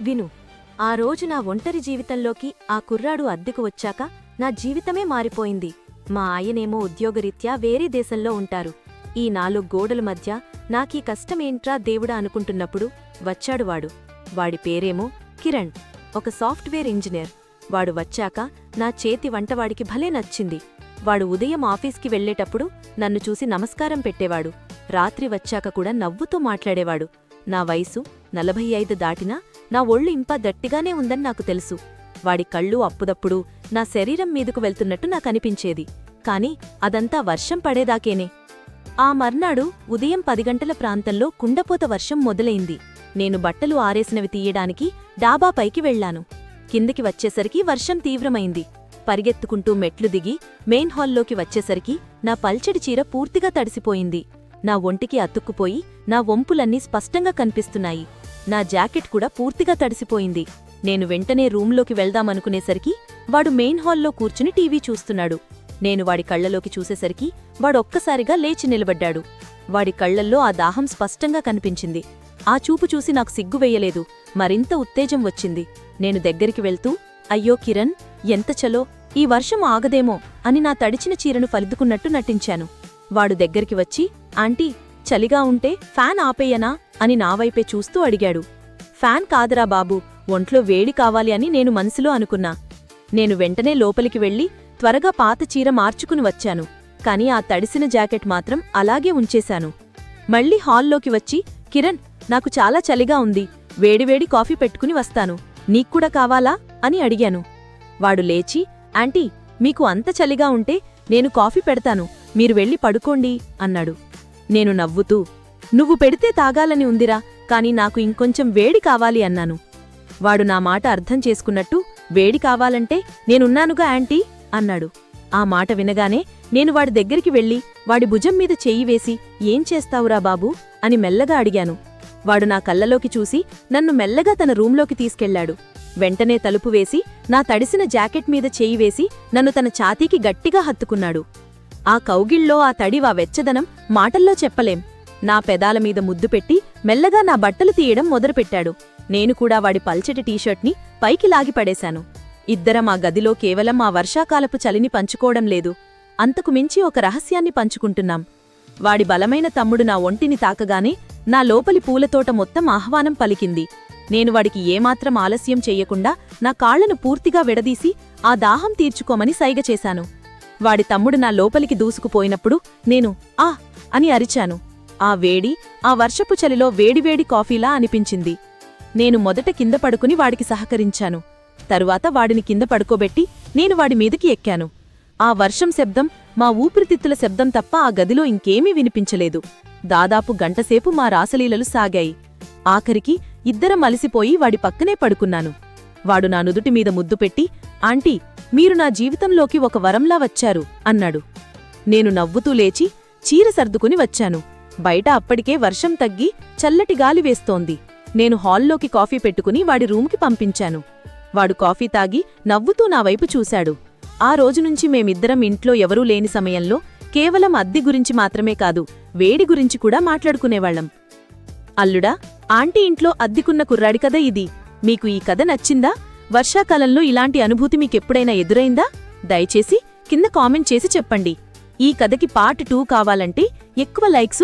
విను. ఆ రోజు నా ఒంటరి జీవితంలోకి ఆ కుర్రాడు అద్దెకు వచ్చాక నా జీవితమే మారిపోయింది. మా ఆయనేమో ఉద్యోగరీత్యా వేరే దేశంలో ఉంటారు. ఈ 4 గోడల మధ్య నాకీ కష్టమేంట్రా దేవుడా అనుకుంటున్నప్పుడు వచ్చాడు వాడు. వాడి పేరేమో కిరణ్, ఒక సాఫ్ట్వేర్ ఇంజనీర్. వాడు వచ్చాక నా చేతి వంటవాడికి భలే నచ్చింది. వాడు ఉదయం ఆఫీస్కి వెళ్లేటప్పుడు నన్ను చూసి నమస్కారం పెట్టేవాడు. రాత్రి వచ్చాక కూడా నవ్వుతూ మాట్లాడేవాడు. నా వయసు 45 దాటినా నా ఒళ్ళు ఇంకా గట్టిగానే ఉందని నాకు తెలుసు. వాడి కళ్ళు అప్పుడప్పుడు నా శరీరం మీదకు వెళ్తున్నట్టు నాకనిపించేది. కాని అదంతా వర్షం పడేదాకేనే. ఆ మర్నాడు ఉదయం 10 గంటల ప్రాంతంలో కుండపోత వర్షం మొదలైంది. నేను బట్టలు ఆరేసినవి తీయడానికి డాబాపైకి వెళ్లాను. కిందికి వచ్చేసరికి వర్షం తీవ్రమైంది. పరిగెత్తుకుంటూ మెట్లు దిగి మెయిన్ హాల్లోకి వచ్చేసరికి నా పల్చడి చీర పూర్తిగా తడిసిపోయింది. నా ఒంటికి అతుక్కుపోయి నా వంపులన్నీ స్పష్టంగా కనిపిస్తున్నాయి. నా జాకెట్ కూడా పూర్తిగా తడిసిపోయింది. నేను వెంటనే రూంలోకి వెళ్దామనుకునేసరికి వాడు మెయిన్ హాల్లో కూర్చుని టీవీ చూస్తున్నాడు. నేను వాడి కళ్లలోకి చూసేసరికి వాడొక్కసారిగా లేచి నిలబడ్డాడు. వాడి కళ్లల్లో ఆ దాహం స్పష్టంగా కనిపించింది. ఆ చూపు చూసి నాకు సిగ్గు వెయ్యలేదు, మరింత ఉత్తేజం వచ్చింది. నేను దగ్గరికి వెళ్తూ, అయ్యో కిరణ్, ఎంత చలో, ఈ వర్షం ఆగదేమో అని నా తడిచిన చీరను ఫలిదుకున్నట్టు నటించాను. వాడు దగ్గరికి వచ్చి, ఆంటీ, చలిగా ఉంటే ఫ్యాన్ ఆపేయనా అని నావైపే చూస్తూ అడిగాడు. ఫ్యాన్ కాదురా బాబూ, ఒంట్లో వేడి కావాలి అని నేను మనసులో అనుకున్నా. నేను వెంటనే లోపలికి వెళ్లి త్వరగా పాత చీర మార్చుకుని వచ్చాను. కాని ఆ తడిసిన జాకెట్ మాత్రం అలాగే ఉంచేశాను. మళ్ళీ హాల్లోకి వచ్చి, కిరణ్, నాకు చాలా చలిగా ఉంది, వేడివేడి కాఫీ పెట్టుకుని వస్తాను, నీక్కూడా కావాలా అని అడిగాను. వాడు లేచి, ఆంటీ, మీకు అంత చలిగా ఉంటే నేను కాఫీ పెడతాను, మీరు వెళ్ళి పడుకోండి అన్నాడు. నేను నవ్వుతూ, నువ్వు పెడితే తాగాలని ఉందిరా, కాని నాకు ఇంకొంచెం వేడి కావాలి అన్నాను. వాడు నా మాట అర్థం చేసుకున్నట్టు, వేడి కావాలంటే నేనున్నానుగా ఆంటీ అన్నాడు. ఆ మాట వినగానే నేను వాడి దగ్గరికి వెళ్లి వాడి భుజం మీద చెయ్యి వేసి, ఏం చేస్తావురా బాబూ అని మెల్లగా అడిగాను. వాడు నా కళ్ళలోకి చూసి నన్ను మెల్లగా తన రూంలోకి తీసుకెళ్లాడు. వెంటనే తలుపు వేసి నా తడిసిన జాకెట్ మీద చెయ్యి వేసి నన్ను తన ఛాతీకి గట్టిగా హత్తుకున్నాడు. ఆ కౌగిళ్ళో ఆ తడివా వెచ్చదనం మాటల్లో చెప్పలేం. నా పెదాల మీద ముద్దు పెట్టి మెల్లగా నా బట్టలు తీయడం మొదలుపెట్టాడు. నేను కూడా వాడి పల్చటి టీషర్ట్ని పైకి లాగిపడేశాను. ఇద్దరం ఆ గదిలో కేవలం ఆ వర్షాకాలపు చలిని పంచుకోవడం లేదు, అంతకు మించి ఒక రహస్యాన్ని పంచుకుంటున్నాం. వాడి బలమైన తమ్ముడు నా ఒంటిని తాకగానే నా లోపలి పూలతోట మొత్తం ఆహ్వానం పలికింది. నేను వాడికి ఏమాత్రం ఆలస్యం చెయ్యకుండా నా కాళ్లను పూర్తిగా విడదీసి ఆ దాహం తీర్చుకోమని సైగ చేశాను. వాడి తమ్ముడు నా లోపలికి దూసుకుపోయినప్పుడు నేను ఆ అని అరిచాను. ఆ వేడి ఆ వర్షపు చలిలో వేడివేడి కాఫీలా అనిపించింది. నేను మొదట కింద పడుకుని వాడికి సహకరించాను. తరువాత వాడిని కింద పడుకోబెట్టి నేను వాడి మీదకి ఎక్కాను. ఆ వర్షం శబ్దం, మా ఊపిరితిత్తుల శబ్దం తప్ప ఆ గదిలో ఇంకేమీ వినిపించలేదు. దాదాపు గంటసేపు మా రాసలీలలు సాగాయి. ఆఖరికి ఇద్దరం అలసిపోయి వాడి పక్కనే పడుకున్నాను. వాడు నా నుదుటి మీద ముద్దు పెట్టి, ఆంటీ, మీరు నా జీవితంలోకి ఒక వరంలా వచ్చారు అన్నాడు. నేను నవ్వుతూ లేచి చీర సర్దుకుని వచ్చాను. బయట అప్పటికే వర్షం తగ్గి చల్లటి గాలి వేస్తోంది. నేను హాల్లోకి కాఫీ పెట్టుకుని వాడి రూంకి పంపించాను. వాడు కాఫీ తాగి నవ్వుతూ నా వైపు చూశాడు. ఆ రోజునుంచి మేమిద్దరం ఇంట్లో ఎవరూ లేని సమయంలో కేవలం అద్దె గురించి మాత్రమే కాదు, వేడి గురించి కూడా మాట్లాడుకునేవాళ్లం. అల్లుడా, ఆంటీ ఇంట్లో అద్దెకున్న కుర్రాడి కథ ఇది. మీకు ఈ కథ నచ్చిందా? వర్షాకాలంలో ఇలాంటి అనుభూతి మీకెప్పుడైనా ఎదురైందా? దయచేసి కింద కామెంట్ చేసి చెప్పండి. ఈ కథకి పార్ట్ 2 కావాలంటే ఎక్కువ లైక్సు